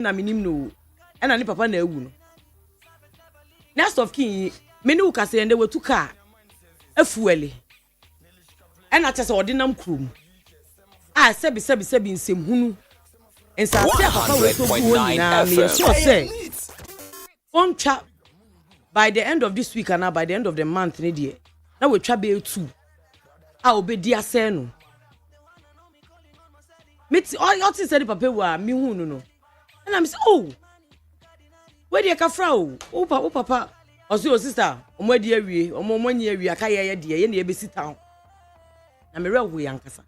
na minim no and ani papa na ewu no next of kin me ne ukase ende wetu car afuele and atese odinam krum sebi nsem hunu ensa se papa we so bu na me so say on twa by the end of this week and by the end of the month ne die na we twa be 2 obedi ase no meti all things said papa wa me hu no and I'm say oh where dey ka fra o papa oso sister omo adi awie omo nyi awie aka ye de ye na e be sit town na me rehu yankasa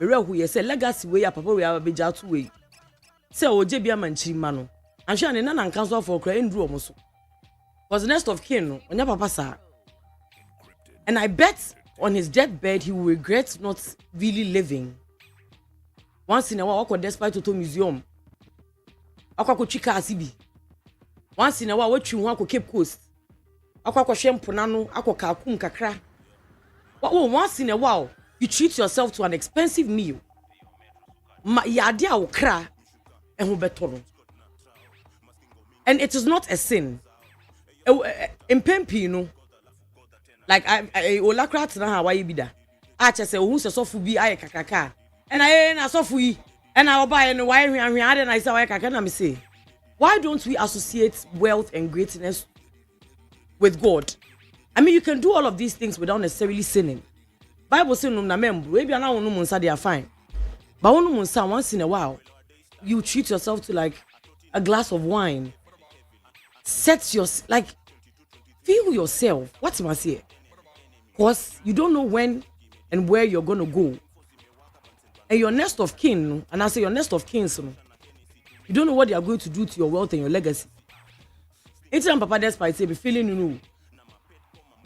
me rehu ye say legacy we ya papa we abeja to we say oje bia manchiri ma no anhwe ane na nkanso for kra endru omo so was the next of kin no onya papa sa and I bet on his deathbed he will regret not really living. Once in a while akọ despite Toto museum akọ twika asibi once in a while watwi hu akọ Cape Coast akọ hwempo nano akọ kakum kakra. Once in a while you treat yourself to an expensive meal yade a okra ehun beto no, and it is not a sin in pempi no like I olakra na ha waye bida a chese ohun se sofu bi aye kakaka and I na sofu yi and I buy no why hwan ade na say waye kakaka na me say why don't we associate wealth and greatness with God? I mean, you can do all of these things without necessarily sinning. Bible says no na membro e bia na wonu munsa they are fine, but wonu munsa once in a while you treat yourself to like a glass of wine, set your like feel yourself. What am I saying? Because you don't know when and where you're going to go. And your next of kin, and I say your next of kin, you don't know what they are going to do to your wealth and your legacy. It's papa despite say be feeling you.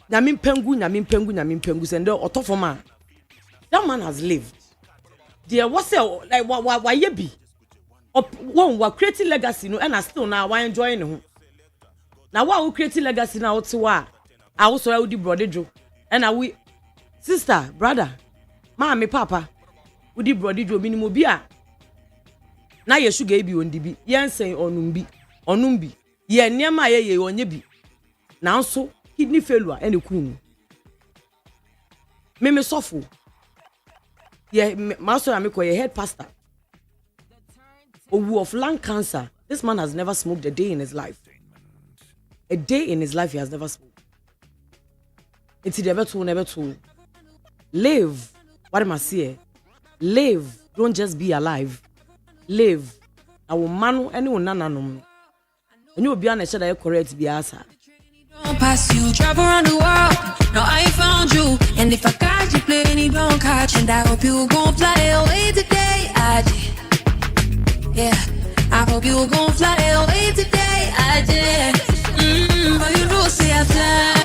Namin pengu send otofoma. That man has lived. There was like why ye be? One wa creating legacy no and I still now why enjoying him. Now what creating legacy now to wa? I also I would brother Joe. And I we sister, brother, mommy, papa, would the brother Joe minimum bia. Na ye sugar be on dibi, yen say onumbi, ye near my ye on yebi. Now so kidney failure and the queen. Me sofu. Ye master amiko ye head pastor. Owu of lung cancer. This man has never smoked a day in his life. A day in his life he has never smoked. It's never to live. What am I saying? Live. Don't just be alive. Live. Our manu anyone nananum. And you will be honest that I correct be asa. Don't pass you, travel around the world. Now I found you, and if I catch you playing, you don't catch. And I hope you gon' fly away today. Yeah, I hope you gon' fly away today. But you know say I fly.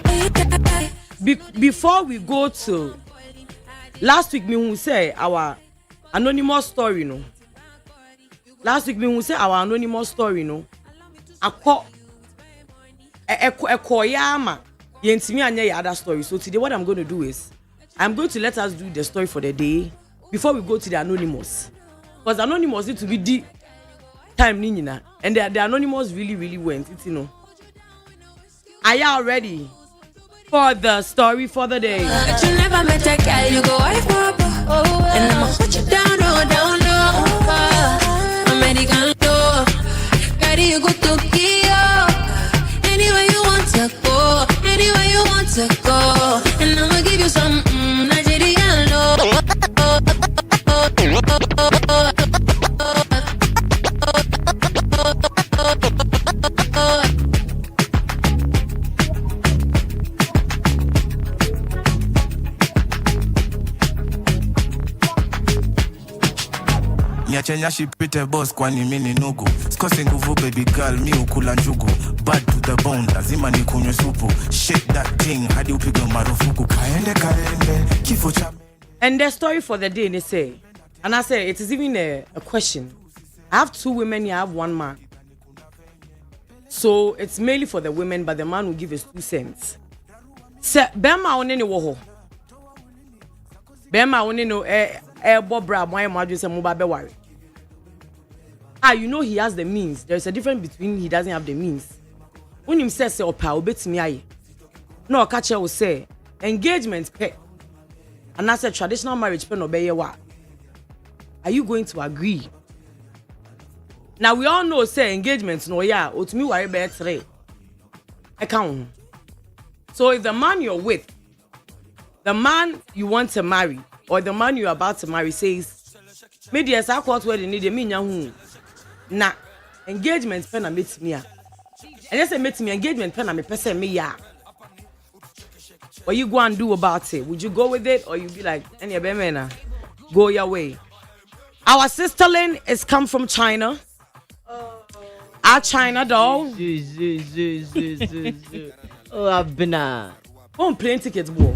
Before we go to last week, me who say our anonymous story, no. Last week, me who say our anonymous story, no. Ekoyama yentimi anya ya other story. So today what I'm going to do is I'm going to let us do the story for the day before we go to the anonymous, because anonymous need to be the time ninina and the anonymous really went it, you know. Are y'all ready for the story for the day? But you never met a girl you go wife up, and I'ma hold you down low. American low, ready you go to Kio. Anywhere you want to go, anywhere you want to go, and I'ma give you some Nigerian love. Nyachenya shipite boss kwani mimi nugu. Skose nguvu baby girl mi ukula njugu. Bad to the bone lazima nikunywe supu. Shake that thing hadi upige marufuku. Kaende kifo cha. And the story for the day they say, and I say it is even a question. I have 2 women here, I have 1 man. So it's mainly for the women, but the man will give us 2 cents. Se bema onene wo. Bema onene no bobra mo ay mo adu se mo ba be ware. you know he has the means. There's a difference between he doesn't have the means. When him says opa obetimi aye. No catcher will say engagement pay. And that's a traditional marriage pay no be wa. Are you going to agree? Now we all know say engagement no yeah, otumi worry be 3. Account. So if the man you're with, the man you want to marry, or the man you're about to marry says, maybe as I quote where they need me hu. Na engagement pen na meet me. And just say meet me engagement pen na me person me ya. What you go and do about it? Would you go with it or you be like, any abemena, go your way? Our sister Lynn is come from China. Our China doll. Oh, ABENA. Oh, plane tickets, boy.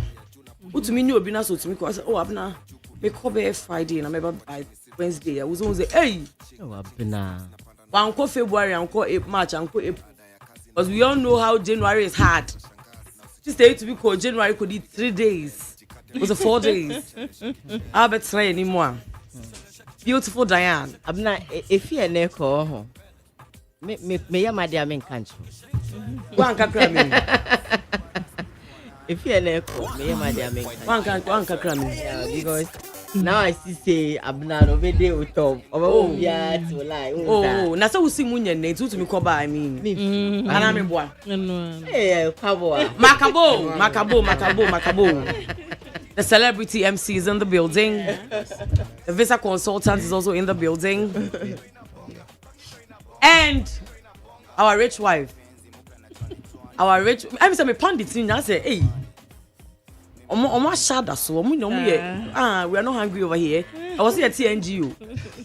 Who to me knew ABENA so to me because oh ABENA, me cover Friday and I remember by Wednesday. I was on say, hey. Oh, ABENA. One call February and call March and call April. Because we all know how January is hard. This day to be called January could eat 3 days. It was a 4 days. I'll bet try anymore. Beautiful Diane. ABENA, if you are neko, me ya my dear men country. One can cram in. If you are neko, me ya my dear men country. One can cram in. Yeah, because now I see say ABENA over there with top. Oh, yeah, to lie. Oh, na so we see munye ne to me call by me. Ana me boa. Hey, Kaboa. Makabo. The celebrity MC is in the building. The visa consultant is also in the building. And our rich wife. I'm saying me pundit in I say, hey. Omo shada so we are not hungry over here. I was here TNGU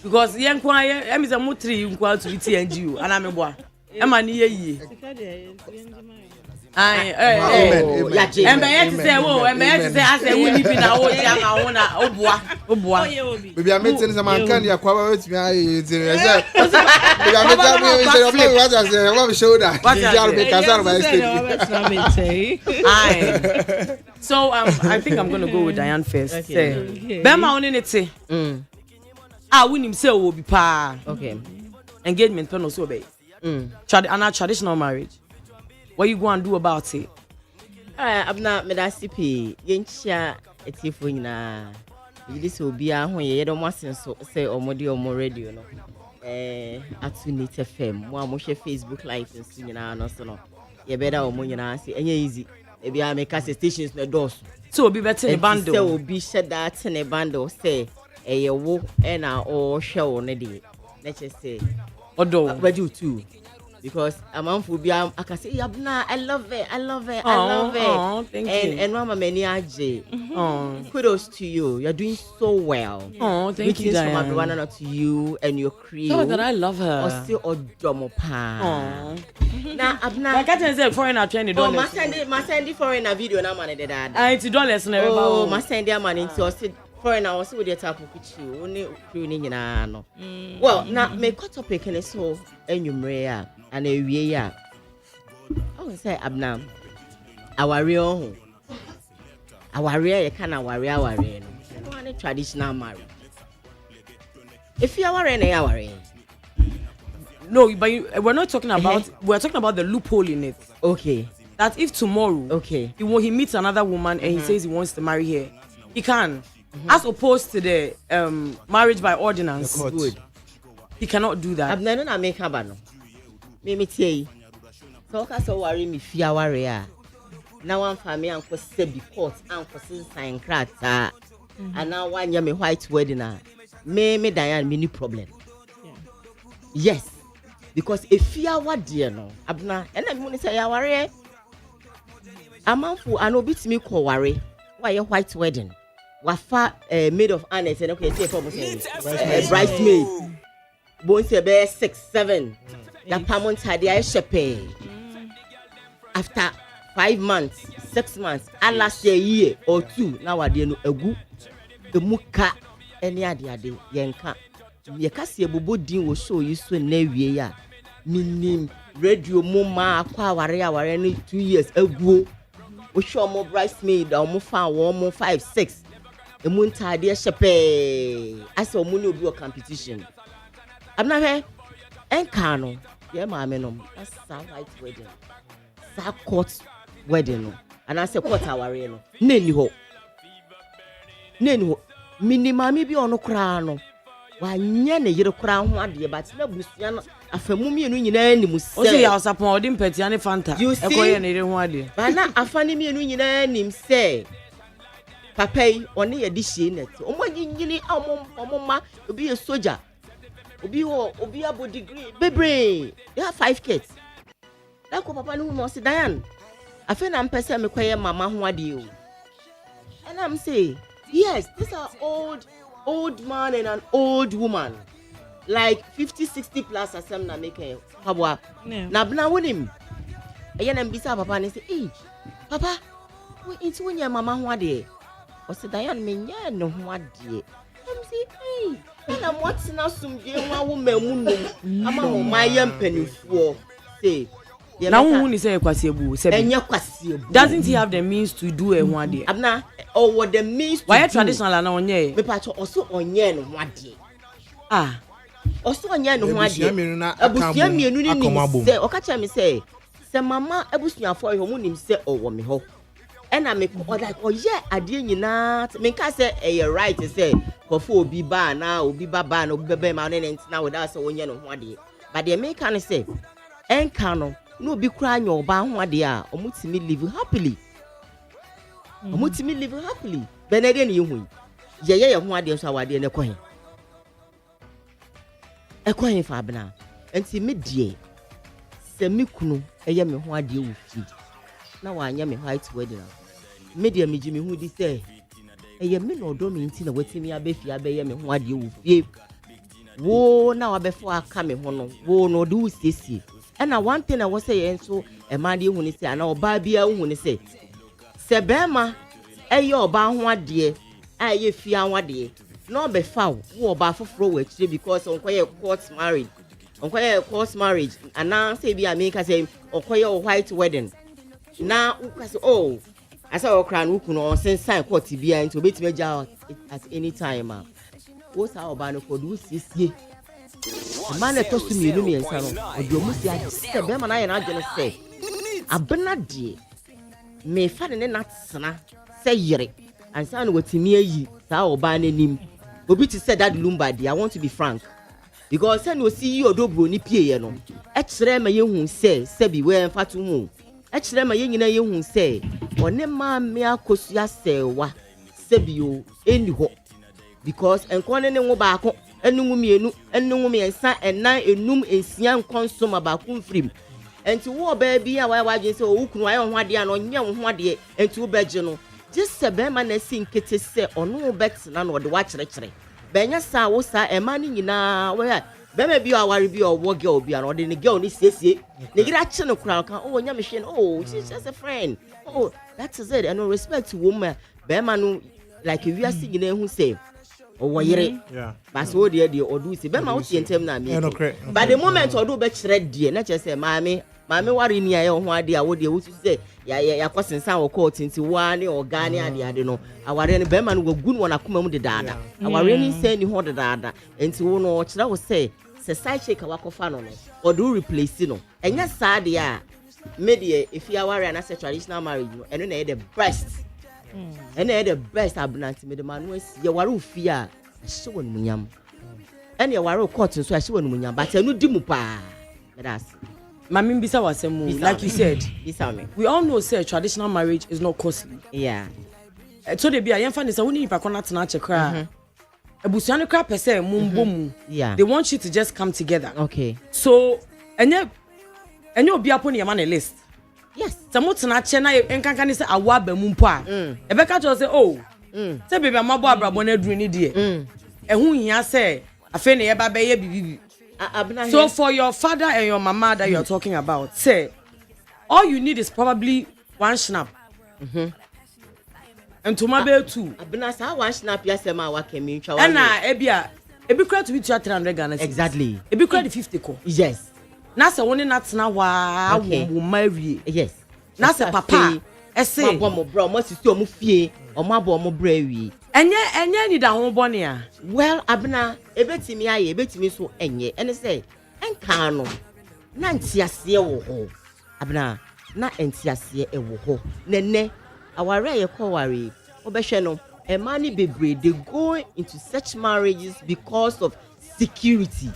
because yen kwa em say mo 3 nkwa to TNGU and am boa. E ma ni ye. Embe yet say I say we need na wo ti ama wo na oboa. Baby I met some man can ya kwa with me I say baby I met say what shoulder. So I think I'm gonna go with Diane first. Okay. Bema on it say. Win him say will be pa. Okay. Engagement pen also be. Traditional marriage. What you go and do about it? ABENA me da sipi yenchia etifo nyina. This will be a when you don't want to say omo radio no. Atunit FM. Mo share Facebook live and nyina no so no. You better omo nyina say enye easy. E bia make us stations na doors. So be better in bundle. So be shed that in a bundle say e wo e na o hwe ne de. Let's just say odo but you too. Because a man for be I can say ABENA, I love it. Oh, thank you. And mama many aje. Kudos to you. You're doing so well. Oh, thank you, Diane. Diane. From ABENA to you and your crew. So that I love her. Osi odomo pa. Oh. Na ABENA. Like I tell you, foreigner $20. Oh, ma send foreigner video na man de dad. $80 never. Oh, ma send their money into osi foreigner osi with the tap kuchi. Only crew ni nyina no. Well, na me cut topic and so enyumre ya. And a year, I would say, ABENA, our real, you can't worry, no traditional marriage. If you are in our no, but we're not talking about. We're talking about the loophole in it. Okay. That if tomorrow, okay, he meets another woman and he says he wants to marry her, he can, as opposed to the marriage by ordinance. Good. He cannot do that. ABENA no make abano. Me tell so ka so worry me fear worry a na one family anko say be court anko sign krata and now one year me white wedding a me Diane mini problem. Yes, because if fear what dear no ABENA and I money say ya worry amanfo an obi timi ko worry why your white wedding wafa maid of honor say okay say for say bridesmaid bon say be 6 7 the pamon tadi I shepe after 5 months 6 months and last year or 2 now ade no agu emuka eni ade yenka ye kase bobo din wo show yi so na wie ya minim radio mo ma akwa aware ni 2 years agu o show mo bridesmaid o mo fa wo mo 5 6 emu ntade shepe ase o mo ni obi o competition ABENA Enkano, yeah, mamma, no, that's a white wedding. Sa court wedding, and I say court our no. Nenny minimami bi ono kra no. Wa nya ne yere kra ho ade but na busua no afamumi enu nyina ni mu se. O se ya osapon odi mpeti ane fanta. Ekoye ne yere ho ade. Ba na afane mi enu nyina ni mse. Papa yi one ye di hie net. Omo nyinyini omoma obi ye soldier. Obi abo degree bebre. They have 5 kids. That ko papa no mo se Diane. Afa na mpese me kwaye mama ho ade o. And I'm say, yes, these are old man and an old woman. Like 50, 60 plus asem na make pabwa. Na bna wonim. Ayen mbisa papa ne say, "Eh, papa, we into when your mama ho ade." O say Diane me nya no ho ade. I'm say, "Eh, na what na sumdie nwa wo mamu no. Ama ho mayem panifuo." Say now who ni say kwasi ebu say doesn't he have the means to do a one day abna or what the means to why traditional na onye me pa also onye no wade also onye no wade abusia mienu ni say o ka cha me say mama abusuafo ho mu nim say owo me ho ena me like oye ade nyina me ka say e right say kofo obi ba na obi baba na obi bebe ma no ntina without say onye no wade but the me can say enka no no be cry your ba ho ade a omutimi live happily benede ne yehu ye ho ade so awade ne kwan fa bena enti me die se me kunu eye me ho ade wo fi na wa anya me white wedding me die me jimi hu di say eye me no do me nti na watimi abefi abeye me ho ade wo fi wo na wa befo aka me ho no wo no do siesie. And one thing I was saying so a man who is say, and our baby who is say, Sebema, your ba one dear, I fear one day, no be foul, who about for forward because on quiet court marriage, and now say be a make us say, or quiet white wedding. Now, oh, I saw a crown who can on send sign court to be into bit me out at any time. What's our banner for do see? Man that talks to me, Lumi and Sano, or you must say, Bema and I just say, Abena dear, may find a natsana, say yere, and son what near ye, thou banning him. Obiti said that Lumbadi, I want to be frank. Because son will see you or do bruni piano. Extra my young say, Sebi, where fatu moon. Extra my young say, or nema mea cosia say, wa, Sebio, any ho. Because and calling them back. Enum ensa ena enum ensia nkonsoma ba kumfrim enti wo baby a wa gye se o kunu ayo ho ade a no nya ho ade enti wo begye no just se be ma na sinkete se ono bet na no de wa kyere benya sa wo sa e ma ni nyina wo ya be ma bi a ware bi o wo girl bi a no de ne girl ni siesie ne gira kye no kura kan oh nya me hwe no she's just a friend oh that is it and no respect to woman be ma no like if you are singing who say oh yere but so dey odu si be ma wo tientem na me but the moment odu be kire die na che say maame ware ni aye ho ade a wo dey wo say ya kwasensan wo court nti wa ne ogane ade no aware ne be ma no wagu no na koma mu de daada aware ni say ni ho de daada nti wo no kire wo say side check wakofa no odu replace no enya saa de a media if you aware na say traditional marriage no eno na the best and the best abnanti me the man was ye ware ofie a hye wonu munyam and ye ware court so hye wonu munyam but enu di mu pa that's mami bisa wasemu like you said we all know say traditional marriage is not costly so they be a yemfa say woni ipa kona tena chekra ebusuan no kra pese mumbomu they want you to just come together okay so enye obi aponi ye man a list. Yes, Samuti na chena enkanka ni se awa ba mu mpo a. Ebeka cho say oh. Say baby amabo abrabo na duru ni die. Ehun hia say afa na ye ba be ye bibibi. So for your father and your mama that you are talking about, say all you need is probably one snap. And to my be two. Abna sa one snap ya say ma wa kemi ntwa wa. Na ebi kra to be 300 Ghana. Exactly. Ebi kra 50 ko. Yes. Na se woni na tena wa wo mawie. Yes. Na se papa ese abo mo bro mo sisi o mu fie o mo abo mo bra wi. Enye ni da ho bone a. Well abna ebetimi aye ebetimi so enye ene say enka no na ntiaseɛ wɔ hɔ abena na ntiaseɛ ɛwɔ hɔ nene aware ye kɔ ware obɛhwɛ no ɛma ne bebree they go into such marriages because of security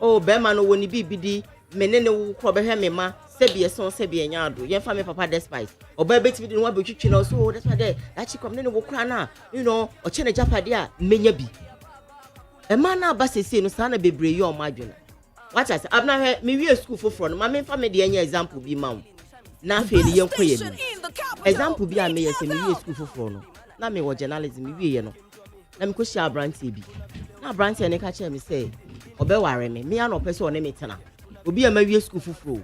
oh bɛma no woni bibidi menene wo kɔ bɛhwɛ me ma sebi eson sebi enyado yɛmfa me papa despite oba betimi de no abetwitwi no so that's why that chick come ne wo kra na you know ɔkye ne japade a menya bi ɛma na aba sese no saa na bebree yɛ ɔma adwena what I say abna hwɛ me wie school foforo no ma me fa me de enya example bi ma wo na afei ne yɛnkɔ yɛ ni example bi a me yɛ se me wie school foforo no na me wɔ journalism me wie yɛ no na me kɔ hyia abrante bi na abrante ne ka kyerɛ me sɛ ɔbɛware me ya no pɛ sɛ ɔne me tena obi a ma wie school foforo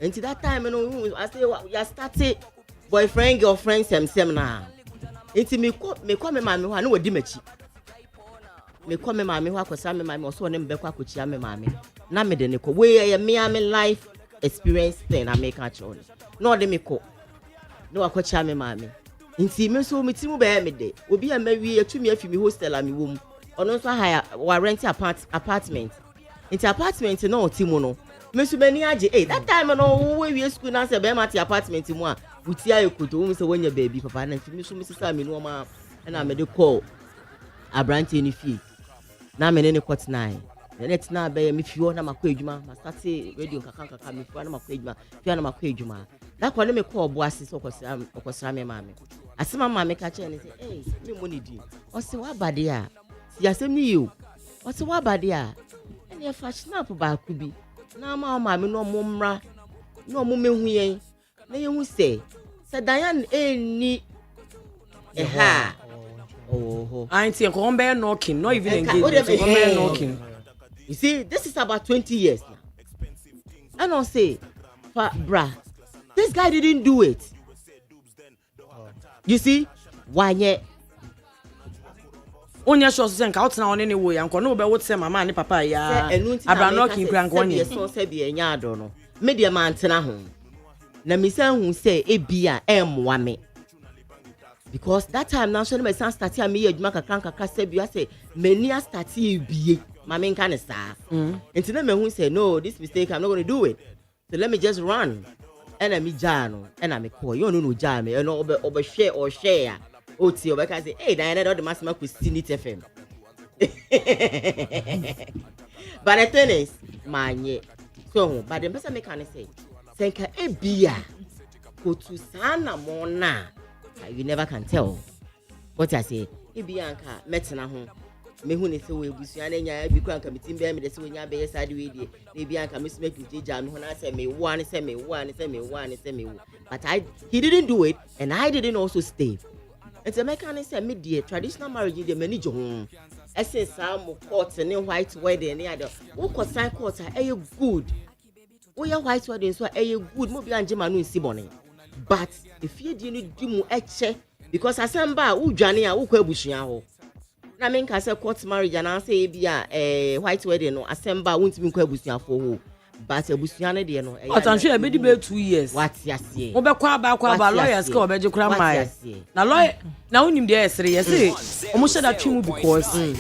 until that time you know I say you started boyfriend girlfriend sem na until me come me mama ho na wadi machi me come me mama ho akosa me mama so ne mbekọ akochia me mama na me de ne ko we me life experience thing na make a choice no de me ko no akochia me mama until me so me ti mu be me de obi a ma wie atumi afi me hostel a me wo mu ono so hire wa rent apartment into apartment no ti mu no mesu bani age that time no we school na say be ma ti apartment mu a buti aye koto wo say wonya baby papa na fi mesu sisa me no ma na me de call abrante ni fie na me ne kot 9 the next na be me fio na makọ adwuma ma start radio kaka me fio na makọ adwuma fio na makọ adwuma da kwa ne me call bo ase so okosra me mama asema mama ka che ne say me mo ne di o se wa bade a si asem ni you o se wa bade a ene fa snap ba ku bi na ma me no momra no mo mehu yen na yehu se Diane ni ha auntie ko be knocking not even engaged be knocking. You see this is about 20 years now and I say bra this guy didn't do it you see why yet onya sure say nka otena one ne wo ya nko no be wote mama ne papa ya abra knocking kran ko onye so say be enya ado no me de man tena ho na me say hu say ebia emwa me because that time now so me san start me adwuma kakra say bi say many start ebie mama nka ne saa enti na me hu say no this mistake I'm not going to do it so let me just run and me jano and me call you no ja me no obe share or share oti obeka say hey Diana do the massima ku Sinit FM but the thing is manye so but the person make can say senka ebia ko to sana mona you never can tell what I say ebia nka metena ho me hu ne se we busua na nya bi kwanka mitim be me de se wonya be side we die na ebia nka me smake jija me ho na say me wo but he didn't do it and I didn't also stay. It's a mechanism media traditional marriage the many jo essence am court and white wedding any other who court sign court are good we are white wedding so good mo bi anje manu nsi bone but if you didn't do mu eche because asamba wo dwane a wo kwa abusua ho na me nka say court marriage and say bia white wedding no asamba wo ntimi kwa abusua fo ho but abusua ne de no but I'm sure be 2 years what yase wo be kwa ba lawyers ka obeje kura mai na lawyer na unim de esere yese omo sheda twimu because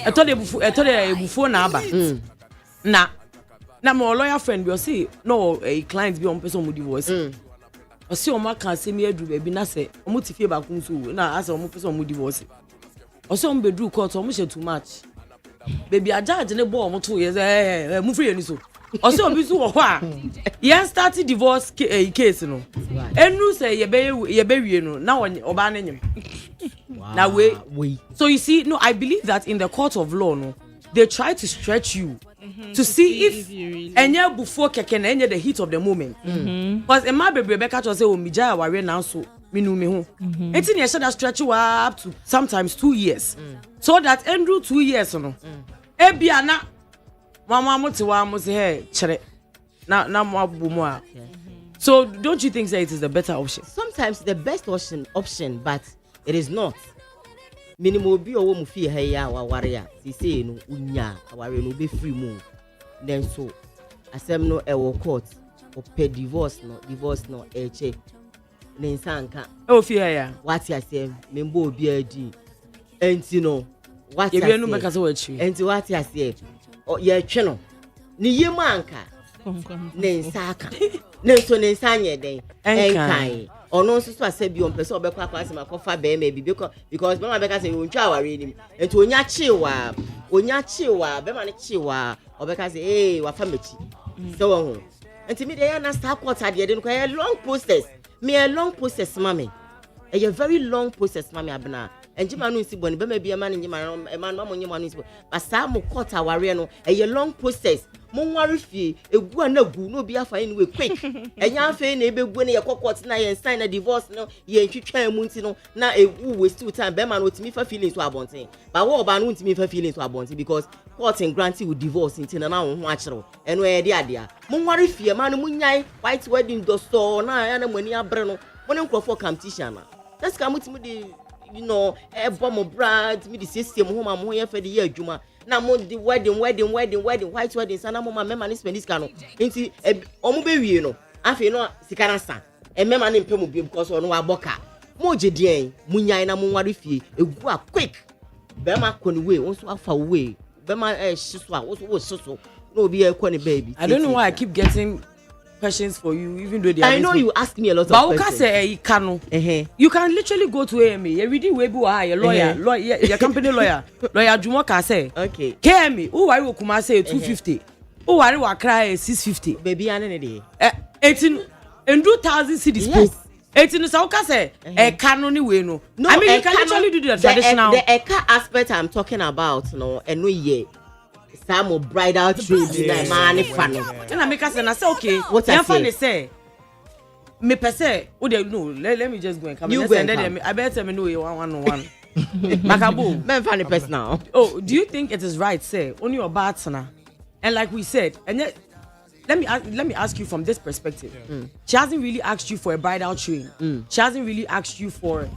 eto de ebufu na aba na my lawyer friend bi o say no a client bi on person mo divorce o say o ma kan say me adu ba bi na say omo tifie ba kun so na asa omo person mo divorce o say omo be do court omo she too much baby a judge ne bo omo to ye mu free ni so o say obi so wo ho a ye start divorce case no enu say ye be wie no na oba na nyem na we so you see no I believe that in the court of law no they try to stretch you to see if enya before keke na enya the heat of the moment because e ma bebre be catch say o mi ja aware na so minu me ho enti na should stretch you up to sometimes 2 years so that endru 2 years no e bia na mama mo te wa mo say hey chere na mo abu mo a so don't you think that it is the better option? Sometimes the best option but it is not. Minimum bi owo mu fie ha ya waware a sisi no unya aware no be free mu then so asem no e wo court o pe divorce no eche ne nsanka o fie ha ya what asem membo obi adi enti no what you no make us watch enti what asem o ye twe no Ni yemanka. Ne nsaka. Ne so ne nsanye den. Enkai. Ono nso so asabi on pese obekwa akwa asema kofa be ma bi because be ma beka say ontwa aware nim. Enti onya chiwa be ma ne chiwa obeka say wafa mechi. So won. Enti me dey na start quarter dey no a long process. Me a long process mama. A very long process mama abena. Enjima no nsi boni be ma bia ma ne nyima no ma mo nyima no nsi. Ba sa mo quarter aware no a long process. Mo nware fie egu anagu no bi afa ni we quick enya afa na ebegu na ye kokot na ye sign na divorce no ye ntwitwan mu nti no na egu waste time be ma no timi fa feelings to abonten ba wo ba no timi fa feelings to abonten because court and grant you divorce nti na wo ho akere eno ye de ade a mo nware fie ma no munyan white wedding do so na ya na mani abre no mo ne nkrofo competition na that's come timi de bomb brand me the system home mo ye fa de ye adwuma na mo the wedding white wedding sana mo ma mema ni spend this kan no nti omo be wie no afi no sika na sa mema ni mpem bi because ono wa boka mo jedien munyan na mo nware fie egu a quick be ma koni we won so afa we be ma shiso a wo shiso no be e koni baby. I don't know why I keep getting questions for you even though they are I know you ask me a lot of questions. You can literally go to AMA. You reading we be a lawyer, your company lawyer Jumo ka say. Okay. KMA, who are you kuma say 250? Who are you cry 650? Baby ane dey. 18 and 2000 cedis. Yes. 18 so ka say canon ni we no. I mean you can literally do the traditional. The eka aspect I'm talking about no eno ye. Some bridal trade na man fano. Then I make us and I say okay. What I say? Say me per se. Oh they no. Let me just go and come. You and go and and then come. I better me know you 111. Makabo. Men funny person now. Oh, do you think it is right, say only your partner? And like we said, and yet, let me ask you from this perspective. She hasn't really asked you for a bridal train. She hasn't really asked you for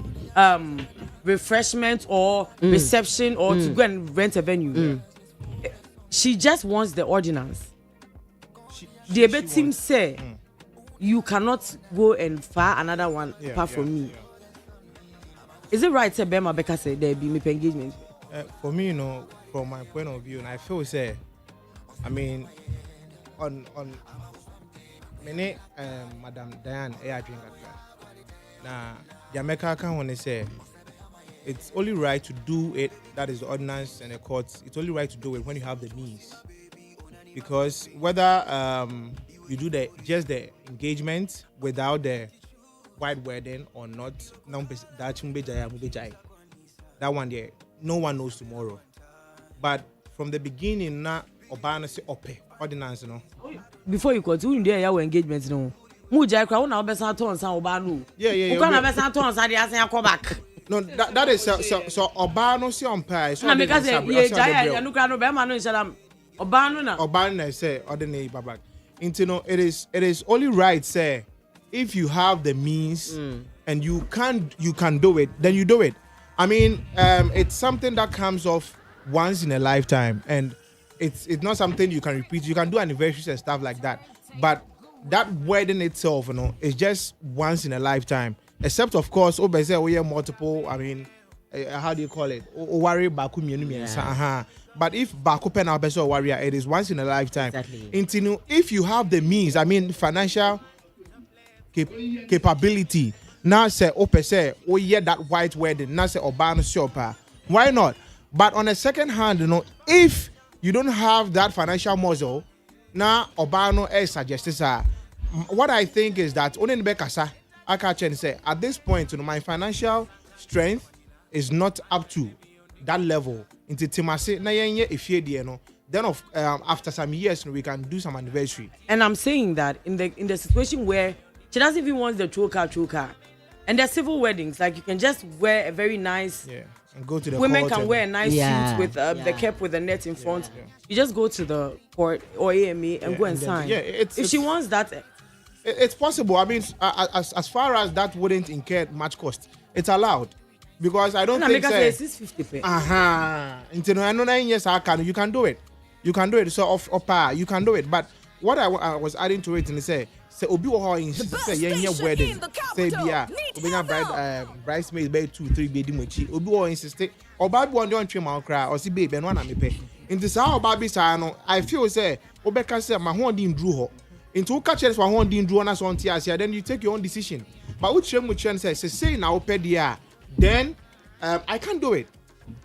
refreshment or reception or to go and rent a venue. She just wants the ordinance. The bit team say you cannot go and fire another one apart from me. Is it right, say Bema Becca said there be me engagement? For me, from my point of view, and I feel say, I mean, on many Madam Diane air drink now Jamaica can want to say it's only right to do it. That is the ordinance and the courts. It's only right to do it when you have the means, because whether you do just the engagement without the white wedding or not, that one there, no one knows tomorrow. But from the beginning, na obana say ope ordinance no. Before you continue there, your engagement no. Muja crowd na obesa ton san obanu. Yeah. You can obesa ton san dey say come back. No, that is so obano si on pay. So na because ye jaya ya no crowd no be ma no inshallah. Obanu na. Obanu say ordinary babak. Into no, it is only right say if you have the means and you can do it, then you do it. I mean, it's something that comes off once in a lifetime, and it's not something you can repeat. You can do anniversaries and stuff like that, but that wedding itself, is just once in a lifetime. Except, of course, we have multiple. I mean, how do you call it? But if baku pen or warrior, it is once in a lifetime. Exactly. If you have the means, I mean, financial capability. Now say that white wedding. Now say obano shopper. Why not? But on the second hand, if you don't have that financial muscle, now obano is suggested. What I think is that only in Bekasa, I can say at this point, my financial strength is not up to that level. Into Timase, na yenye if then after some years we can do some anniversary. And I'm saying that in the situation where she doesn't even want the choker. And there's civil weddings, like you can just wear a very nice. Yeah, and go to the women court can wear a nice suit with the cap with the net in front. Yeah. You just go to the court or AMA and go and sign. If she wants that, it's possible. I mean, as far as that wouldn't incur much cost, it's allowed. Because I don't think say 650 you can do it. You can do it. So you can do it. But what I was adding to it and say obi wo insist say yenye wedding say bia obenya bridesmaids be 2-3 be di mochi obi wo insist oba bi won dey on twe ma okra or si baby no na mepe into say oba bi say no I feel say obeka say my hon didn't drew ho. Into who catch my hon didn't draw us on TRC, then you take your own decision. But which say now pedia, then I can't do it.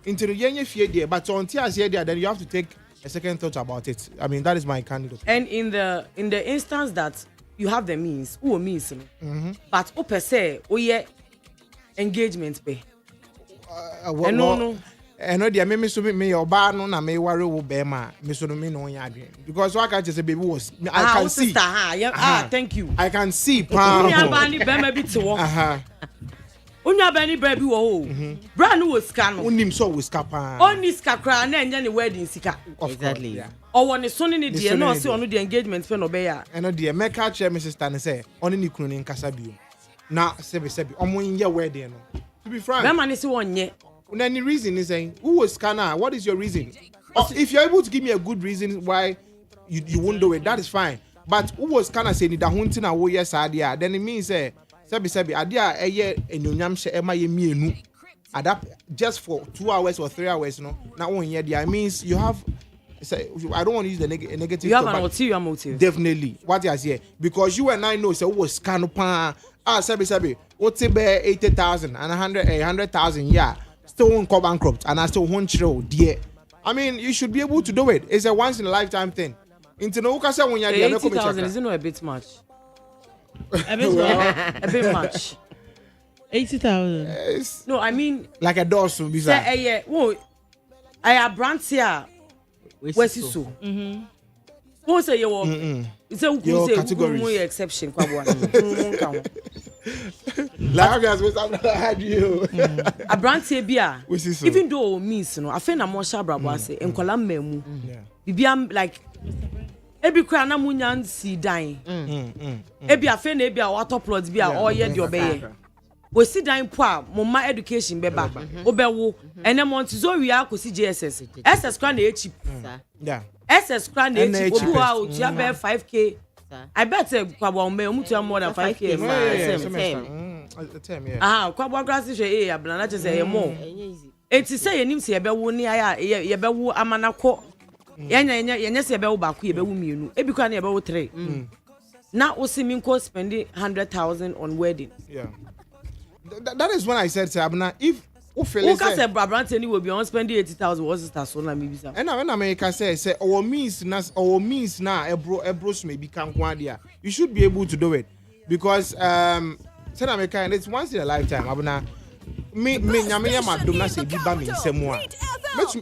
Into the young fear there, but on TRC there, then you have to take a second thought about it. I mean, that is my candidate. And in the instance that you have the means, who means, but who per se, engagement pay. No. And no, dear, me so me your bar no na me worry wo be ma me so me no nya adwen because what I just say baby was I can see sister, thank you. I can see pa Unya bani be ma bi te wo unya bani baby wo brand no ska no unim so wo ska pa oni ska kra na enya ne wedding sika exactly owo ne so ne de no say onu the engagement fe no be ya and no dear make catch me sister ne say oni ni kunu ni nkasa bio na sebi omo nye wedding no to be frank be ma ne say wonye. Any reason is saying who was scanner? What is your reason? If you're able to give me a good reason why you won't do it, that is fine. But who was scanner saying that hunting a wo yes idea? Then it means sebi idea a year and you nyam she ema ye mienu. Adapt just for 2 hours or 3 hours, no. Now 1 year there means you have. I don't want to use the negative. You have an ulterior motive. Definitely. What you say? Because you and I know say who was scanner pan. Sebi. What's it be 80,000 and 100,000? Yeah. Still won't go bankrupt and I still won't show dear. I mean, you should be able to do it. It's a once in a lifetime thing. Into no say when you're 80,000 isn't a bit much. A bit much. 80,000. Yes. No, I mean like a doors to be say yeah. Whoa, I have brands here. Where's so? Who say you? It's a category exception. Like guys, we had you. A brand say bia. Even though means no, I feel na more shabra say enkola memu. Bibia like ebi kra na munyan si dan. Ebi afe na ebi a water plot bia or ye de obeye. We si dan po a mama education beba. Obewo ene montizo wi akosi JSS. SS kra na cheap. Yeah. SS kra na cheap. Obu a otua be 5k. I bet kwabo me omutua more than 5k. Kwabo grass hwe abana che say mo. Enti say yenim se yebewo ni aya yebewo amanako. Yenye se yebewo ba ku yebewo mienu. Ebi kwa na yebewo 3. Na osimi nko spend 100,000 on wedding. Yeah. That is when I said Abna if Who can say Brabant will be on spending 80,000 was it so na maybe some. And when America say our means now ebros may become quadia. You should be able to do it because South America and it's once in a lifetime. Abna me nyame madom na say biba me nsemo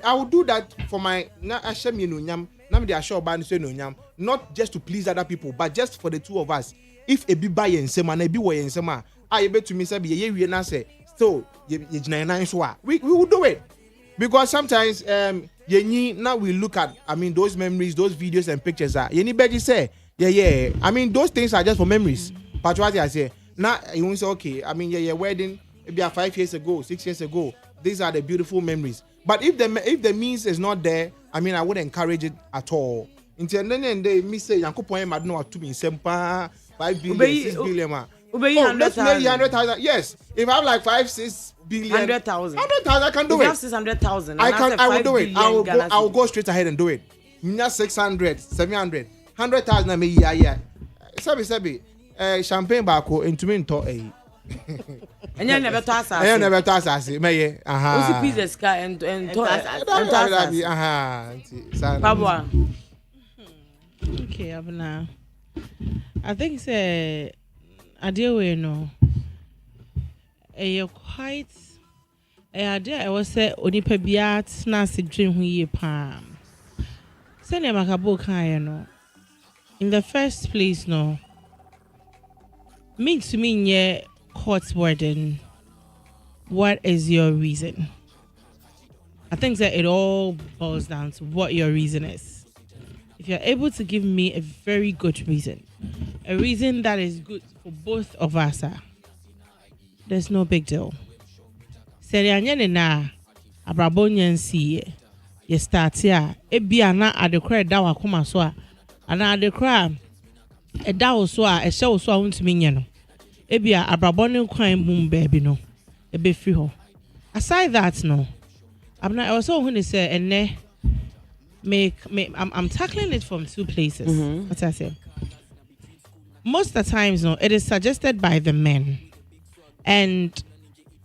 I will do that for my na ashem you nyam na me dey assure ba no say no nyam not just to please other people but just for the two of us. If a biba ye nsema na bi wo ye nsema I bet to me say ye wie na say so we will do it because sometimes now we look at those memories, those videos and pictures are anybody say yeah I mean those things are just for memories but what I say now you won't say okay your wedding maybe 5 years ago 6 years ago these are the beautiful memories but if the means is not there I would encourage it at all until then they me say yankopon ma no to me sempa 5 billion 6 billion let's make 100,000. Yes, if I have like 5-6 billion, 100,000, I can do it. You have 600,000. I will do it. I will go straight ahead and do it. Not 600, 700, 100,000. I mean, yeah. Sabi. Champagne bako into me to a. And you never toss us. I never toss us. May aha. Who's the sky and Pabwa. Okay, Abena. I think say. Idea we no quite idea I was say onipa bia na se dwen ho ye pa say na makabo kan no in the first place no me to me nye court warden. What is your reason? I think that it all boils down to what your reason is. If you're able to give me a very good reason, a reason that is good for both of us, there's no big deal. Serianyane na abrabonyan siye ye start ya ebia na adekra da wakoma so a ana adekra e da wo so a e hye wo so a wontumi nye no ebia abrabone kwan mum baabi no e be free ho. Aside that no abna I was so when say enne I'm tackling it from two places. What I say. Most of the times, no, it is suggested by the men, and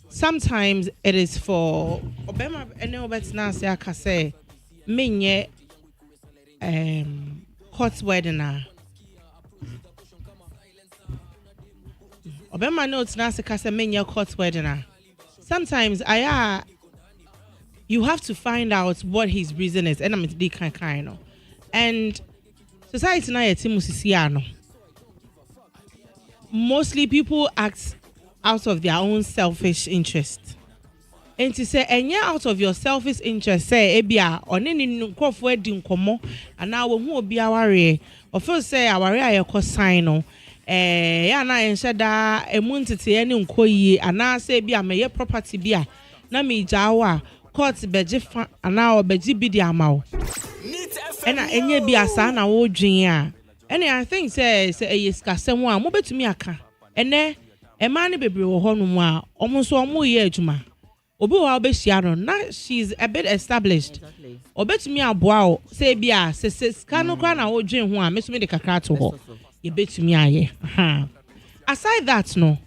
sometimes it is for Obama. Any bet now say I can say, menye hot wedding. Obama notes now say I say menye hot wedding. Sometimes you have to find out what his reason is, and I'm the kind. And society now timusisiano. Mostly people act out of their own selfish interest. And to say, and yeah, out of your selfish interest, say, Ebia, or any crop wedding como, and now who will be our way, or first say, our area cosino, yana and shada, a muntity, any uncoy, and now say, be a may property beer, Nami Jawa, court bejifa, and now beji be the amount. And I be a son, I would dream. And I think says yes, someone move to me aka. And then a man baby or honuma almost 1 more year juma. Obu I'll be now she's a bit established. Or bet me a bow, say bia, says cano gran or dream one, miss me the cacato. You bet me aye. Aside that, no.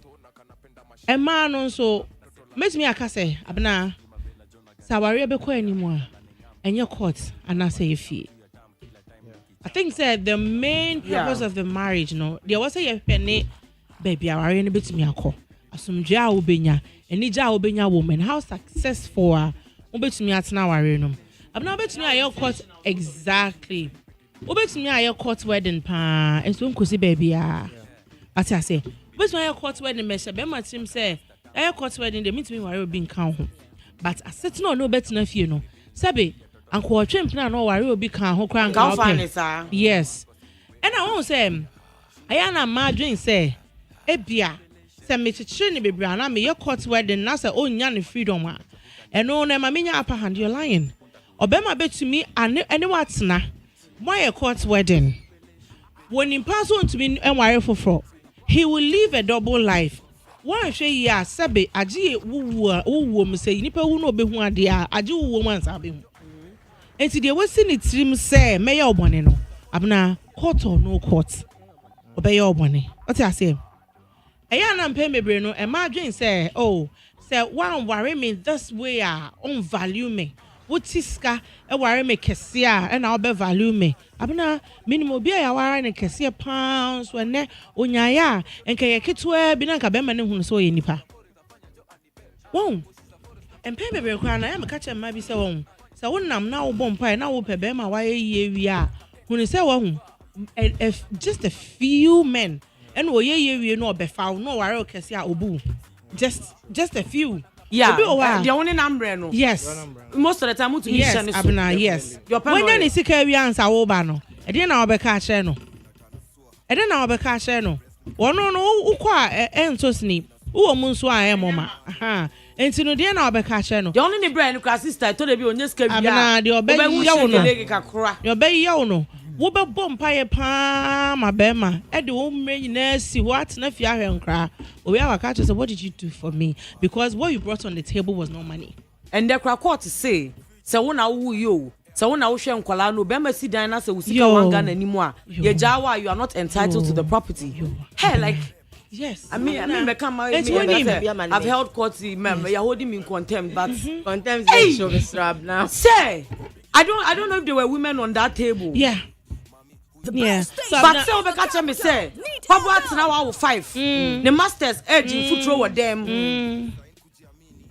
A man also makes me a case, abna. Sawari be anymore. And your court, and I say fee. I think that the main purpose of the marriage, no, there was a penny baby. I already bit me a call. Asum ja ubenya, and nija ubenya woman. How successful are ubet me at now? I'm not bet me a your court exactly. Ubet me a your court wedding pa, and soon could see baby. As I say, but my court wedding measure, Bema Tim say, a court wedding, they meet me where you're being count. But I said no better enough, you know. Sabi. And quarter plan no worry will be can yes. And I won't say I am margin say Ebia say me to chin be brana me your court wedding na say oh nyan freedom and no na maminya upper hand you're lying. Obema bet to me and what na why a court wedding when in pass on to me and worry for he will live a double life. Why say ya sabe aji wo say nipa wu no be hu ade a aji wo man sabe. And today we see it trim say mayor obone no abna court or no court obey your obone what I say eya na mpem bebre no e ma dwen say oh say one worry me this way on value me what iska e worry me kese a na obe value me abna minimum bia ya worry ne kese pounds when ne onyaya enka ye ketwa bi na nka be ma ne hunu so ye nipa won mpem bebre kwa na ya me ka che ma bi say won so when I'm now bompa now pebema why we are when say one just a few men and we no be found no worry okay obu just a few the only number no yes most of the time to yes abna yes when you see we answer wo ba no e dey na obeka share no e dey na obeka share no wono no ukwa entosni wo mu nso a emoma aha enti no dey na obeka share no the only brand no sister to dey be onyeska bia abna dey obeyi yawo no dey obeyi yawo no wo be bom paye pa ma be ma e dey wo mmenyi na si what na fi ahwe nkra obi awaka to say what did you do for me because what you brought on the table was no money and the court say wo na wo yo so when I was sharing Kuala no be si dan na say we see one Ghana anymore ye jawa you are not entitled to the property hey like yes I mean me come I've held court you're holding me in contempt but contempt is show strap now say I don't know if there were women on that table yeah so but say we catch me say papa at now 5 the masters edge foot throw with them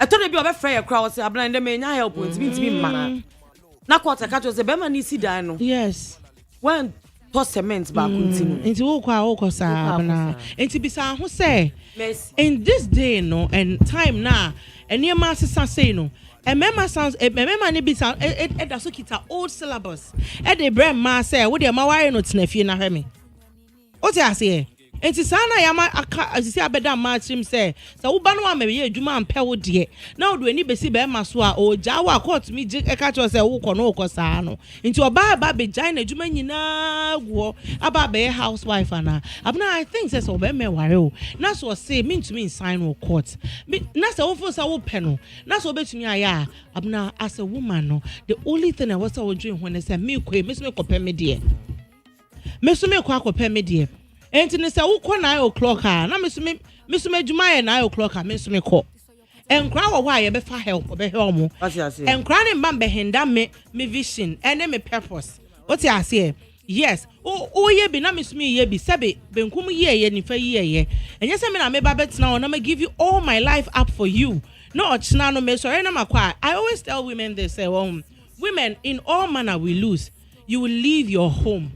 I told you be a fair crowd say ablan dem nya help with me man na quarter catch us be man si dan no yes when to cement back continue into wo sa na into bisa ho say in this day no and time na enia ma sesa say no emema sounds emema ne bi sound e da so kita old syllabus e dey brand ma say wo dey ma wire no tenafie na hwe me o ti ase Enti sana yama aka asisi abeda matchim say wo ba no amebe ye adwuma ampe wo de na wo do ani besi be ma so a o ja wa court mi je e ka cho say wo kɔ no wo kɔ saa no enti oba ba be gyan na adwuma nyina guo aba be housewife ana abna I think say so be me ware o na so say me to me sign wo court na say wo fo say wo pɛ no na so betumi aya abna as a woman no the only thing I was so doing when I say me kɔ me so me kɔ pɛ me de me so me kɔ akɔ pɛ me de enti ne say wo kɔ 9 o'clock a na me so me adwuma ye 9 o'clock a me so me kɔ enkra wo hwa ye be fa help be help mo enkra ne mba be henda me vision ene me purpose what you say yes o ye bi na me so me ye bi sebe benkum ye ni fa ye enye se me na me ba betena na me give you all my life up for you no ochina no me sorry na makwa I always tell women they say women in all manner we lose you will leave your home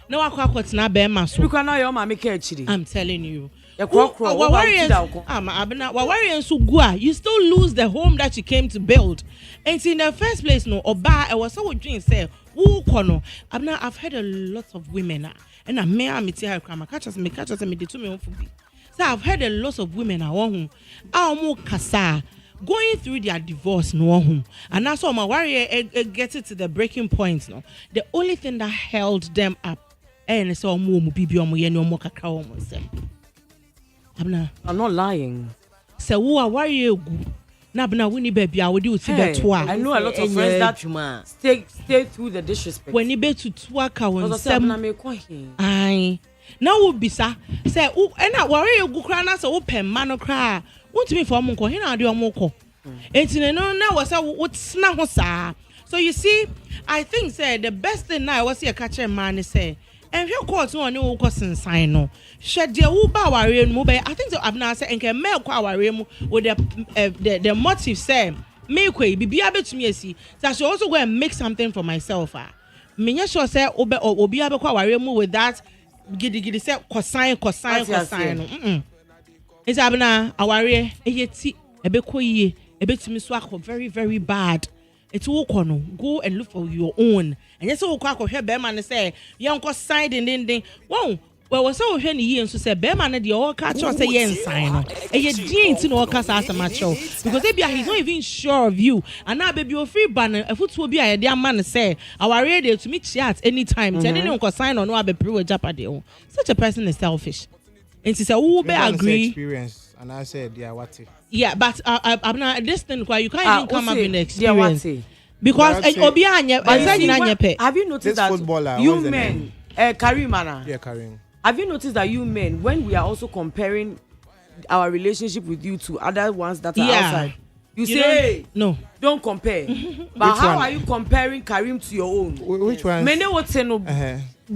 no akwa be ma so because now your mama make chiri I'm telling you you still lose the home that you came to build. And in the first place, no, oba, I was so dream say, who kono. I've heard a lot of women, and I may have met her grandma catch us me to me. So I've heard a lot of women going through their divorce no home, and that's all my warrior get it to the breaking point. No, the only thing that held them up, and so I'm not lying. So who are warrior na bna wini baby I would do to the twa. I know a lot of friends that stay through the disrespect. When you be to twa ka won sem. Ai. Now would be sir. Say who na warrior gu kra na so wo pem ma no kra. Want me for monko he na ade omoko. Enti no na was na ho sa. So you see I think say the best thing now was here catch a man say and you court no one who question sign no. Shed the uba warrior move. I think so. I've now said and can mail qua warrior with the motive say make way be able to me see. So I should also go and make something for myself. Minya sure say or be able to warrior with that giddy say cosine. It's abna a warrior a yeti a bekoye a bit to me swak very, very bad. It's all corner. Go and look for your own. And yes, all crack of her bearman say, young cost side and ending. Whoa, well, was so henny years to say bearman at the all catch or say yen sign. And yet, Jane to all cast as a macho because maybe he's not even sure of you. And now, baby, your free banner, a foot will be a dear man say, our radio to meet chat anytime. Telling you, sign or no, I'll be privileged up at the such a person is selfish. And she said, who be agree? Experience. And I said, yeah, what? Yeah, but I'm not this thing why you can't even come up in the experience. Because have you noticed that you men Karim yeah, Karim. Have you noticed that you men when we are also comparing our relationship with you to other ones that are outside you say hey, no don't compare but how are you comparing Karim to your own which one many would say no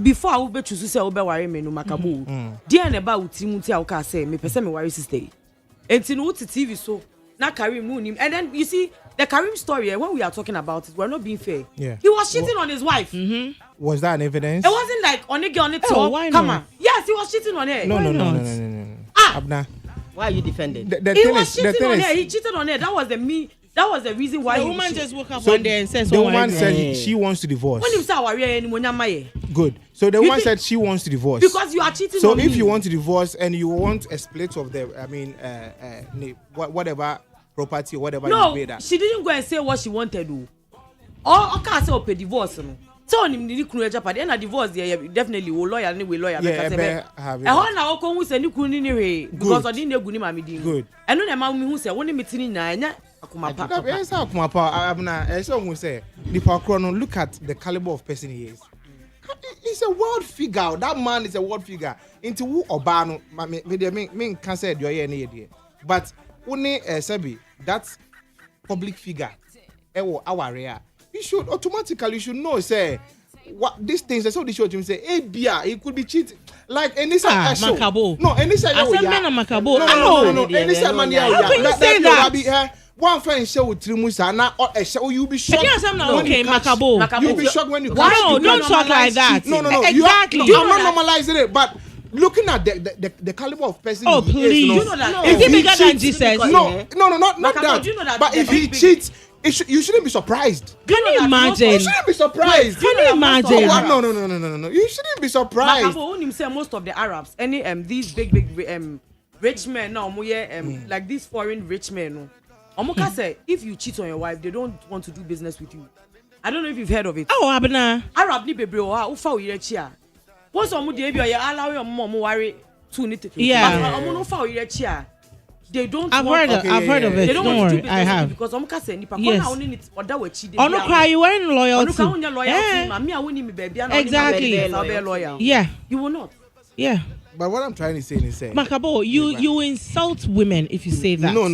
before I will be choose say obe worry me no makabo dear neba utimuti awka say me pese me worry sister enti no TV so na Karim no him and then you see the Karim story when we are talking about it we're not being fair he was cheating on his wife was that an evidence it wasn't like on it on it come on yes he was cheating on her no Abna why are you defending he was cheating on her he cheated on her that was the reason why the woman just woke up one day and said the woman said she wants to divorce. When you say worry anymore, good. So the woman said she wants to divorce because you are cheating. So on if me. you want to divorce and you want a split of the, whatever property or whatever you made that. She didn't go and say what she wanted to. Or can't say open divorce. So on him the kunu Japan and a divorce there definitely will lawyer anyway lawyer because na okon hu say ni kunu ni we because I didn't egu ni mama din. Good. And no na ma hu say woni meeting na anya akumapa. Yes, akumapa. Abna so we say the Pakrono look at the caliber of person he is. He's a world figure. That man is a world figure. Into who obano me can say do ye any idea. But only Sebi that public figure our rare. You should automatically know say what these things so they show him say ABENA he could be cheating like any side show. No any side no any side man that one friend show with Trimusa now or show you be shocked. Okay, Makabo. You be shocked when you no, don't talk like that. No. Exactly. I'm not normalizing it, but looking at the caliber of person. Oh please. You know that. Is he bigger than Jesus? No, not that. Do you know that but if he cheats, you shouldn't be surprised. Can you imagine? You shouldn't be surprised. Can you imagine? No. You shouldn't be surprised. Makabo, when you say most of the Arabs, any these big rich men now, like these foreign rich men, no. Omuka say if you cheat on your wife, they don't want to do business with you. I don't know if you've heard of it. Oh, Abena. Arab ni bebre o ufa oyirechia. Once omu dey be allow your mom worry to need. Yeah. Omu no fa oyirechia. They don't. I've heard of it. They don't Don't want to worry, do I business have. because omuka say nipa Yes. kona oni ni oda wechi dey. Oh no, cry. You weren't loyalty. Onuka unya loyalty. Mami a woni me baby na Exactly. loyal. Yeah. You will not. Yeah. But what I'm trying to say is Makabo, you insult women if you say that. No.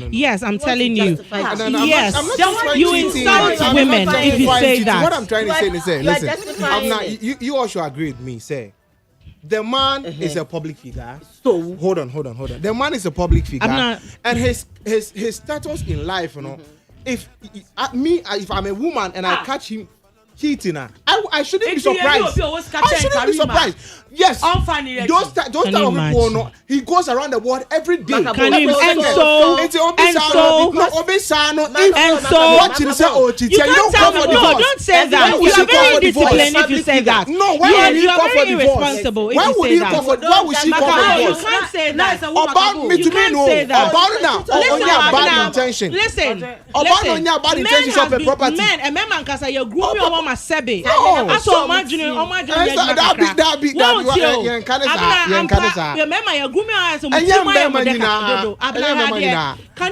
Yes, I'm telling you. Yes. I'm not just You cheating. insult I'm not women trying if to you find say cheating. that. What I'm trying to say is, listen, justifying you all should agree with me. Say, the man is a public figure. So Hold on. The man is a public figure, not- and his status in life, you know, if I'm a woman and I catch him cheating, I shouldn't be surprised. I shouldn't be surprised. Yes, those type of people, no, he goes around the world every day. Can you? And so, watching say, oh, you can't tell me. No, don't say that. You are very indisciplined if you say that. No, why would you he are call for very divorce? irresponsible if Why you would say he that. call for? Why would she call for You divorce? can't say that. About me You to me can't no. say that. About now, only bad intention. Listen, About only bad intentions of a property. Men, a man can say you grew me on my sebe. No. I saw imagine. That be Remember, you grew me on some. Can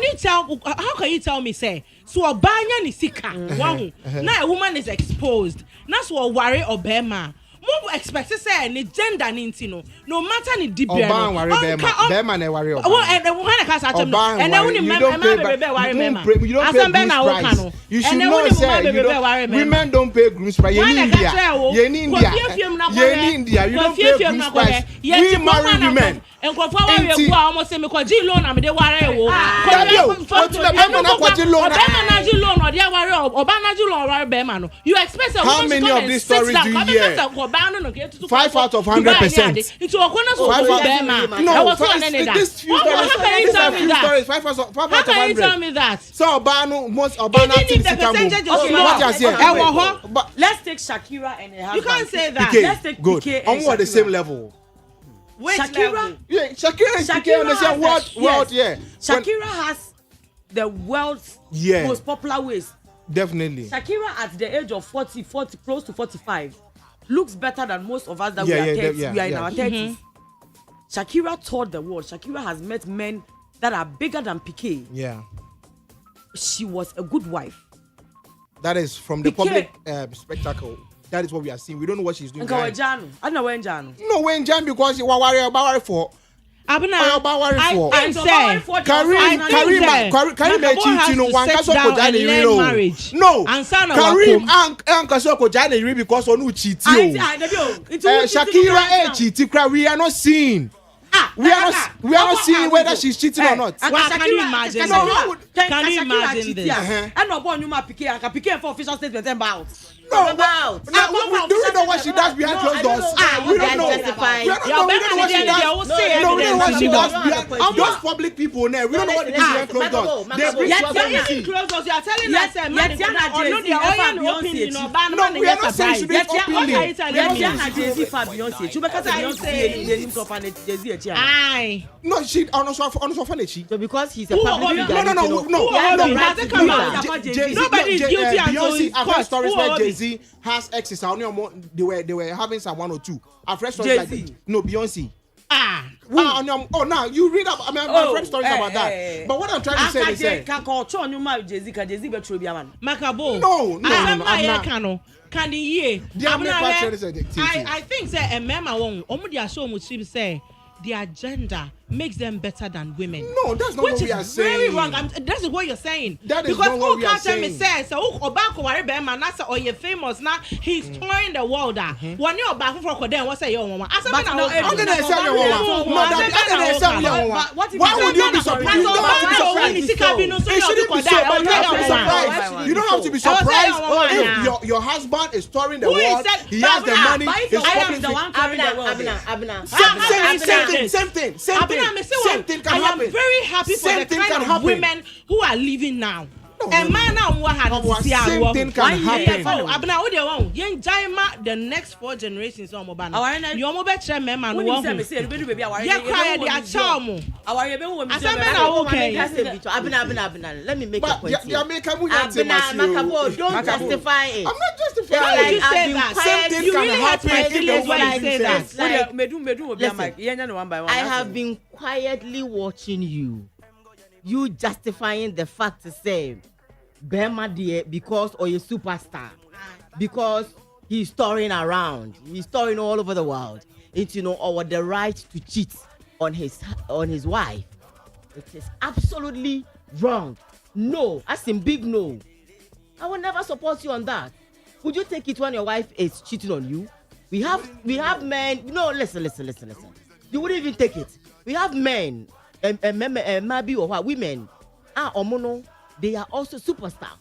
you tell? How can you tell me say? So a banya ni sika. Wow. Now a woman is exposed. That's what worry Obama. More expect to say ni gender ni intino. No matter ni dibia. Obama ne worry Obama. Well, and when I can't and then when you women don't pay groom's price. In India, you don't pay groom's price. We marry women. And go forward, we go almost say me ko ji loan am de ware wo. You expect a how many of these stories do you hear? 5 out of 100%. Into a corner so Bema. No, how can you tell me that? 5 out of How can you tell 100. me that? So Obama, most Obama Even if the percentage is small. But Let's take Shakira and her husband. You can't say that. Let's take good. PK On and what the Shakira. same level? Which Shakira, level? Yeah, Shakira and PK on the same world. Yeah. Shakira has the world's Yeah. most popular waist. Definitely. Shakira at the age of 40, close to 45, looks better than most of us that Yeah, we are yeah, 30s. yeah, We are in yeah. our 30s. Shakira toured the world. Shakira has met men that are bigger than PK. Yeah. She was a good wife. That is from the PK. public spectacle. That is what we are seeing. We don't know what she's doing. Nka behind. wejano. I don't know when Jano. No, when Jan because you were worried for. Abena, I say Karim cheating on one kaso ko jane iri marriage. No. And son of Karim and kaso ko jane iri because onu cheat Shakira cheat cry we are not seeing. We are not seeing whether she's cheating or not. Can you imagine? Can you imagine this? And no boy, you ma PK for official statement about. No, do we know what she does behind closed doors? We don't know. We don't know what she does. No, we don't know what she does behind those public people. We don't know what they do behind closed doors. They bring You are telling us that man no, we are not saying she did openly. Aye. No, she honestly funny. So because he's a public figure. Nobody is guilty until Beyonce, he's I've heard caught. stories where Jay-Z has exes. They were having some 1 or 2. I've read stories like Jay-Z. that. No, Beyonce. Ah. Now you read up. I've read stories about that. But what I'm trying to say is that Makabo. No. Can the year? I I think say a mema won. Omudi aso mu say the agenda makes them better than women. No, that's not Which what we is are very saying. wrong. That's what you're saying. That is because not what we are saying. saying. Says so Obako ware be man na say oh you famous now he's touring the world. One you Obako for kodem what say your mama. Asa me na why would you be surprised? You don't have to be surprised if your husband is touring the world. He has the money. Same thing can happen. I am very happy for the kind of women who are living now. A man now same thing can happen. Oh, Abena, what do you want? Young Jaima, the next 4 generations on Mobana. Your mobile chairman, man, who won't say, baby, yeah, cry, they are charm. Our okay. Abena, let me make a point. Makabo, don't justify it. I'm not justifying it. You say that. Same thing can happen. I have been quietly watching you. You justifying the fact to say, Bema dear, because or a superstar, because he's touring around, he's touring all over the world, it's or the right to cheat on his wife. It is absolutely wrong. No, as in big no. I will never support you on that. Would you take it when your wife is cheating on you? We have men. No, listen. You wouldn't even take it. We have men, maybe or what women. Omono, they are also superstars.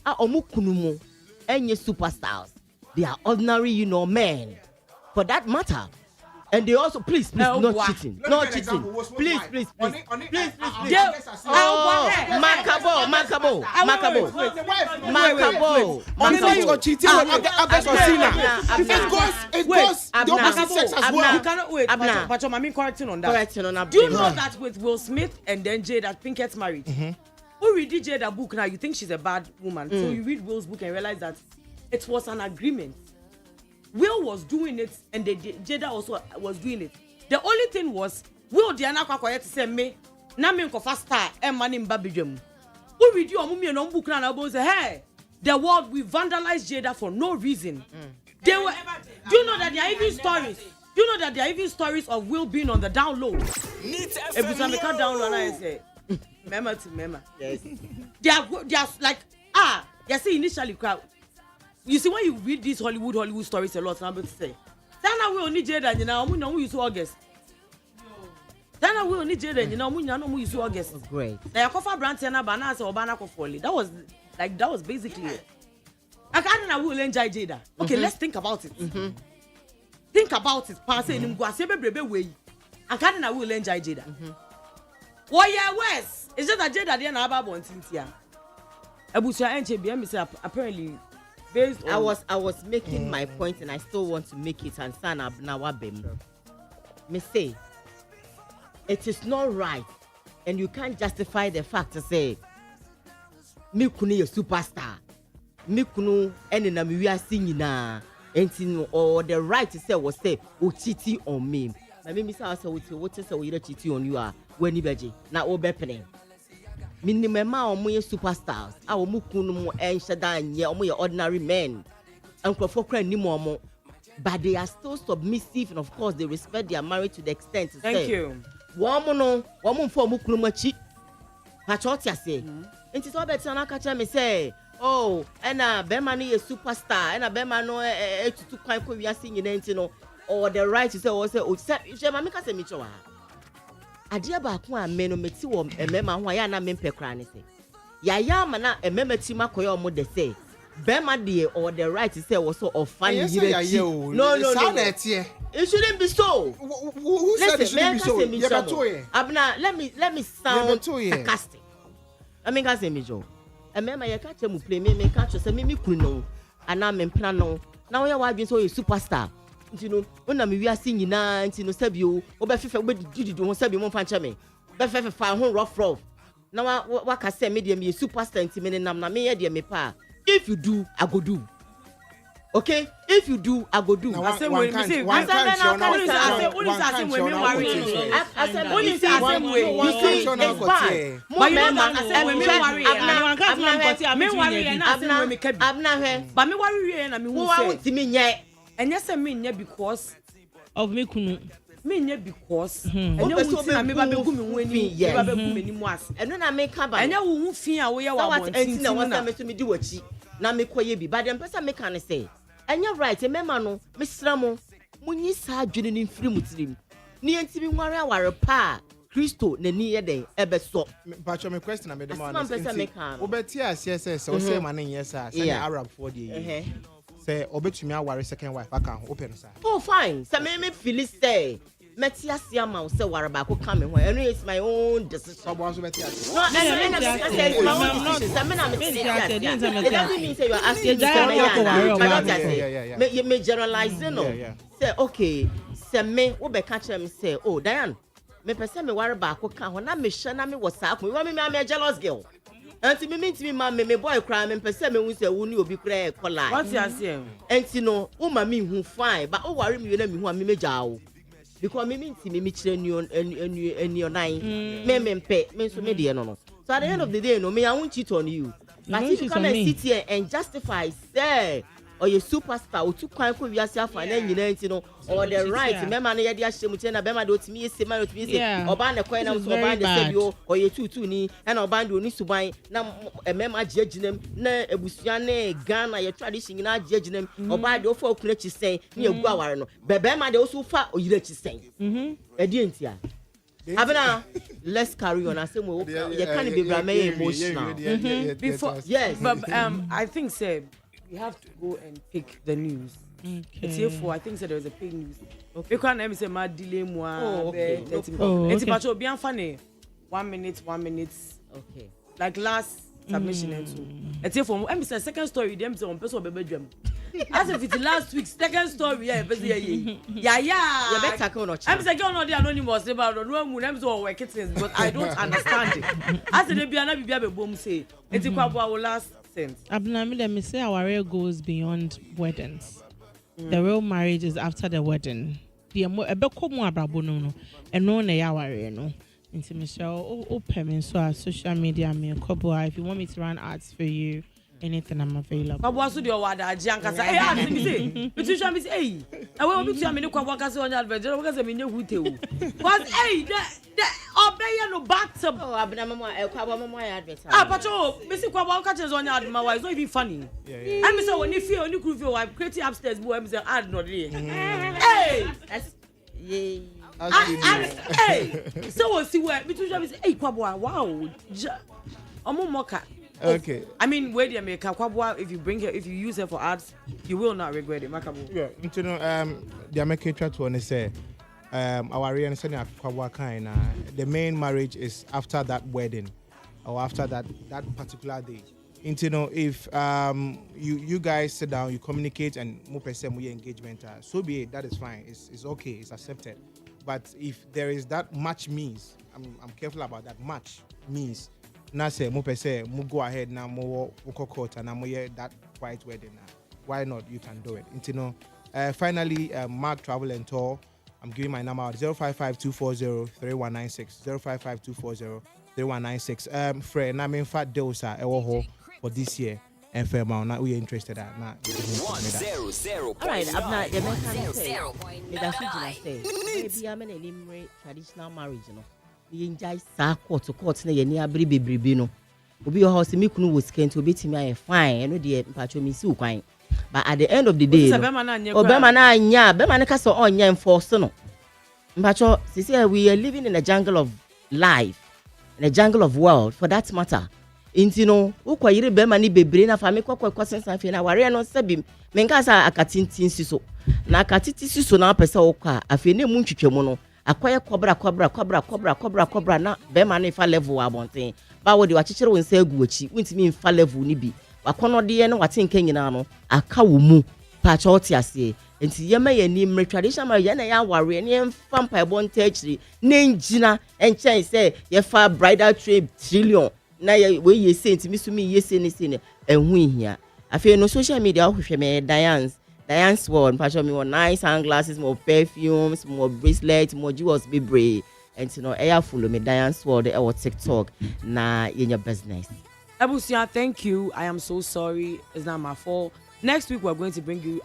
Omukunumo, any superstars. They are ordinary, men. For that matter. And they also, please, not cheating. Please. Makabo. It goes the opposite sex as well. You cannot wait. But your mommy correcting on that. Do you know that with Will Smith and then Jada Pinkett's married? Who read Jada's book now? You think she's a bad woman. So you read Will's book and realize that it was an agreement. Will was doing it and Jada also was doing it. The only thing was Will Diana Kwakwaya to say me na me nko faster e mani mbabidwam. Who read you omumi no book na about say hey the world we vandalized Jada for no reason. They were do you know that there are even stories? Do you know that there are even stories of Will being on the down low? Every time I come down low and I say mema to mema. Yes. They are like you see initially crowd. You see when you read these Hollywood stories a lot, I'm about to say. Then we only Jada, we use August. Then we only Jada, we use August. Great. Now your cover brand and banana or banana coffee. That was basically it. I can't will enjoy Jada. Okay, let's think about it. Think about it. Pass it in Guasebe way. I can't will enjoy Jada. Why Wes? It's just that Jada didn't have a bon tintia. Abusia NCBM is apparently. I was making my point and I still want to make it and stand up now. Me say it is not right and you can't justify the fact to say me kunu a superstar me kunu any na me we are singing na anything or the right to say was say o cheating on me. Na me say what say we cheating on you when you beje na o be pening. Minimema omo ye superstars omo kunu mo enhyeda nye omo ye ordinary men ankrofo kra ni mo omo but they are still submissive and of course they respect their marriage to the extent to thank you womo no womo mfo omo kunu machi ha chotia say enti so better na kacha me say oh ena be man ye superstar ena be man no etutu kwan ko wiase nyina enti no or the right to say o say she ma me ka say me chowa adia ba ko ameno meti wo emema ho ya na mempe kra ne se ya ma na emema ti makoya omo de say be ma de or the right to say was so of fun no it shouldn't be so. Who said it shouldn't be so? Abna let me sound sarcastic. I mean ka say me jo emema ye ka che mu play me ka che say me kunu no ana mempena no na wo ya wa dwen so a superstar. When I'm singing nyina ntino sabio obefefe obedidido ho sabio mo fanche me befefe fa ho rough na wa ka say me me superstar ntime nam na me ye de me pa if you do I go do okay if you do I go do I say when me say I say when me worry you see it's fine but I say when me worry but me worry na me who say and yes, I mean, because of me kunu. Me because and you will see me baby gumi when you baby gumi was. And when I make up, and you won't fear where you are. What me do what she now make way be, but then person make can say. And you're right, a memano, Miss Ramo, when you saw Julian in free Muslim. Near to be warrior pa. Christo ne near day ever so. But your question I made the man. Obetia yes, so say my name yes, Arab 40. Say obetumi aware second wife aka open sir. Oh fine. So me feel say Metia Siama say Warabako coming where it's my own decision. Someone who met us. No, it's my own decision. I mean, it doesn't mean say you are asking you may generalize, you know. Say, okay, say me, what be catch them say, oh, Diane, me person me Warabako come when I'm sure me was up. We want me, I'm a jealous girl. And to me, mammy, me boy cry, and person me, we say, who knew be cry, collide. What's your saying? And you know, oh, mammy, who fine, but oh, worry me, who are me, Jow. Because me mean me and your nine, me pay, me so media no. So at the end of the day, no, me I won't cheat on you. But if you come and sit here and justify, say, or your superstar, or too quiet for yourself, and then you know, or the right, remember, I had shame with Bema do to me, say, or ban a coin, or ban the studio, or your two knee, and or band who needs to buy now a mema judging them, ne a busiane, Ghana, your tradition in our judging them, or buy the awful creatures saying, near Guarano, Bema, they also far, or you let you say, a dientia. Abena, let's carry on. I say, well, you can't be emotional. Before, yes, but I think, sir, we have to go and pick the news. Okay. It's here for, I think, so there was a big news. Okay. You can't say, my delay, moi. Okay. It's about being funny. 1 minute. Okay. Like last submission and so. It's here for, I'm saying, second story, them say, on person baby dream. As if it's last week's second story, yeah. You better come on. I'm saying, you're not the anonymous about the room when I'm so working, but I don't understand it. As the baby, be a boom say, it's our last sense. Abnami, let me say our real goes beyond weddings. The real marriage is after the wedding. The ebeko mu abrabono no eno na ya ware no. Nti Michelle open me so social media me kobo if you want me to run ads for you anything I'm available. Kwabo aso de wada agianka say ads me say. Me tell me say hey. I will be to me kwabo aka say on advert. I will say me nyehute o. Cause hey the obey no battle. Oh, abena mama kwabo mama advert. Pacho, me say kwabo aka say on advert ma why it's not even funny. I me say when you feel only crew feel I'm creating upstairs boy I me say ad no there. Hey. That's yay. Hey. So see where me tell me say hey kwabo wow. Omo moka. Okay. I mean, where do make Kwabwa if you use her for ads, you will not regret it. Makabo. Yeah, you know, the American try to say, our reason Kwabwa kind. The main marriage is after that wedding, or after that particular day. You know, if you guys sit down, you communicate, and more person we engagement, so be it. That is fine. It's okay. It's accepted. But if there is that much means, I'm careful about that much means. Na say mo pese mo go ahead na mo court and mo that white wedding na. Why not? You can do it. You know, finally, Mark Travel and Tour. I'm giving my number out 055-240-3196. 055-240-3196. Fred, na me fat deals are for this year. And fair amount. Now we are interested at now. 100. All right, I'm not the man say. That's what say. Maybe I'm in traditional marriage, you know. The enjoy sa court na ye ni abiri bebrebe no obi your house me kunu wo sika nti obi timi aye fine no de mpacho mi si ukwan but at the end of the day obema na anya bema na kasa onya enforce no mpacho sisi we are living in a jungle of life in a jungle of world for that matter inti no ukwayire bema ni bebre na fa me kwakwa sensan fe na ware no sabi me nka sa akatintin siso na akatiti siso na pesa okwa afi ne mu ntwetwemu no akwaya kobra na be ma na fa level abonten ba wo de wa kikere won sa aguachi wintimi mfa level ni bi wakono de ye no watenka nyina no aka wo mu pa cha oti ase enti ye ma ye ni mre traditional ma ye na ya ware ne mfa mpa ebonta akiri ne njina enchen se ye fa bridal trillion na ye we ye se enti misumi ye se ne ehu ihia afi no social media ohwehwe me Diane's world, passion me more nice sunglasses, more perfumes, more bracelets, more jewels, be brave. And you know, air follow me Diane's world, our TikTok, na in your business. Abusia, thank you. I am so sorry. It's not my fault. Next week we're going to bring you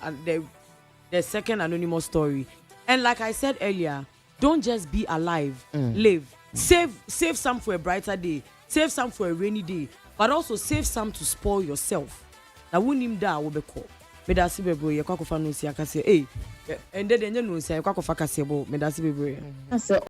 the second anonymous story. And like I said earlier, don't just be alive, live. Save some for a brighter day. Save some for a rainy day. But also save some to spoil yourself. Now we need that will be called. Medasi bebo ye kwakofa no si akase and then no si kwakofa kasebo medasi bebo